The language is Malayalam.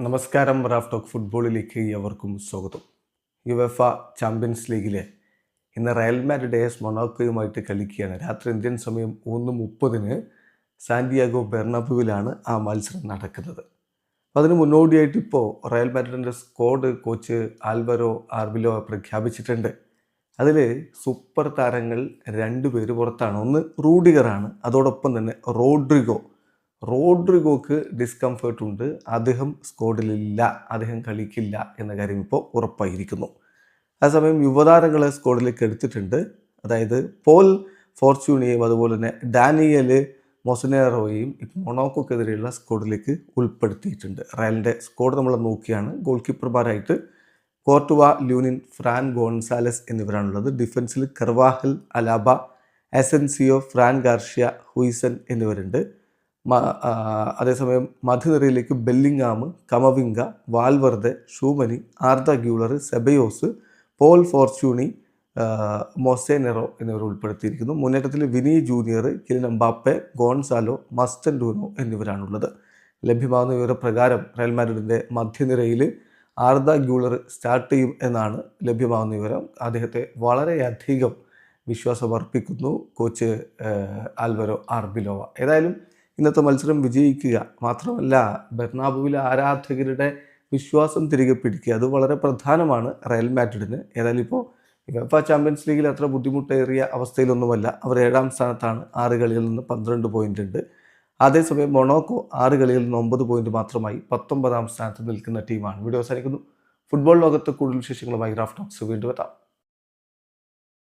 നമസ്കാരം. റാഫ് ടോക്ക് ഫുട്ബോളിലേക്ക് എവർക്കും സ്വാഗതം. യുവേഫ ചാമ്പ്യൻസ് ലീഗിലെ ഇന്ന് റയൽ മാഡ്രിഡ് AS മൊണാക്കോയുമായിട്ട് കളിക്കുകയാണ്. രാത്രി ഇന്ത്യൻ സമയം 1:30 സാന്റിയാഗോ ബെർണബുവിലാണ് ആ മത്സരം നടക്കുന്നത്. അതിന് മുന്നോടിയായിട്ട് ഇപ്പോൾ റയൽ മാഡ്രിഡിൻ്റെ സ്ക്വാഡ് കോച്ച് ആൽവരോ ആർബിലോ പ്രഖ്യാപിച്ചിട്ടുണ്ട്. അതിൽ സൂപ്പർ താരങ്ങൾ 2 പേര് പുറത്താണ്. ഒന്ന് റൂഡിഗറാണ്, അതോടൊപ്പം തന്നെ റോഡ്രിഗോക്ക് ഡിസ്കംഫേർട്ട് ഉണ്ട്. അദ്ദേഹം സ്ക്വാഡിലില്ല, അദ്ദേഹം കളിക്കില്ല എന്ന കാര്യം ഇപ്പോൾ ഉറപ്പായിരിക്കുന്നു. അതേസമയം യുവതാരങ്ങളെ സ്ക്വാഡിലേക്ക് എടുത്തിട്ടുണ്ട്. അതായത് പോൾ ഫോർച്യൂണിയെയും അതുപോലെ തന്നെ ഡാനിയൽ മൊസനേറോയെയും മൊണാക്കോക്കെതിരെയുള്ള സ്ക്വാഡിലേക്ക് ഉൾപ്പെടുത്തിയിട്ടുണ്ട്. റയലിൻ്റെ സ്ക്വാഡ് നമ്മൾ നോക്കിയാണ്. ഗോൾ കീപ്പർമാരായിട്ട് കോർട്ടുവ, ല്യൂനിൻ, ഫ്രാൻ ഗോൺസാലസ് എന്നിവരാണുള്ളത്. ഡിഫൻസിൽ Carvajal, Alaba, Asencio, Fran Garcia, Huijsen എന്നിവരുണ്ട്. അതേസമയം മധ്യനിരയിലേക്ക് Bellingham, Camavinga, Valverde, Tchouameni, Arda Guler, Ceballos, Pol Fortuny, മൊസേനെറോ എന്നിവർ ഉൾപ്പെടുത്തിയിരിക്കുന്നു. മുന്നേറ്റത്തിൽ Vini Junior, Kylian Mbappe, Gonzalo, Mastantuono എന്നിവരാണുള്ളത്. ലഭ്യമാകുന്ന വിവരപ്രകാരം റയൽ മാഡ്രിഡിൻ്റെ മധ്യനിരയിൽ ആർദ ഗ്യൂളർ സ്റ്റാർട്ട് ചെയ്യും എന്നാണ് ലഭ്യമാകുന്ന വിവരം. അദ്ദേഹത്തെ വളരെയധികം വിശ്വാസമർപ്പിക്കുന്നു കോച്ച് ആൽവരോ ആർബിലോവ. ഏതായാലും ഇന്നത്തെ മത്സരം വിജയിക്കുക മാത്രമല്ല, ബെർണാബുവിലെ ആരാധകരുടെ വിശ്വാസം തിരികെ പിടിക്കുക, അത് വളരെ പ്രധാനമാണ് റയൽ മാഡ്രിഡിന്. ഏതായാലും ഇപ്പോൾ യുവേഫ ചാമ്പ്യൻസ് ലീഗിൽ അത്ര ബുദ്ധിമുട്ടേറിയ അവസ്ഥയിലൊന്നുമല്ല. അവർ 7ാം സ്ഥാനത്താണ്. 6 കളികളിൽ നിന്ന് 12 പോയിൻ്റ് ഉണ്ട്. അതേസമയം മൊണാക്കോ 6 കളികളിൽ നിന്ന് 9 പോയിൻ്റ് മാത്രമായി 19ാം സ്ഥാനത്ത് നിൽക്കുന്ന ടീമാണ്. വീഡിയോ അവസാനിക്കുന്നു. ഫുട്ബോൾ ലോകത്ത് കൂടുതൽ വിശേഷങ്ങളുമായി റാഫ് ടോക്സ് വീണ്ടും എത്താം.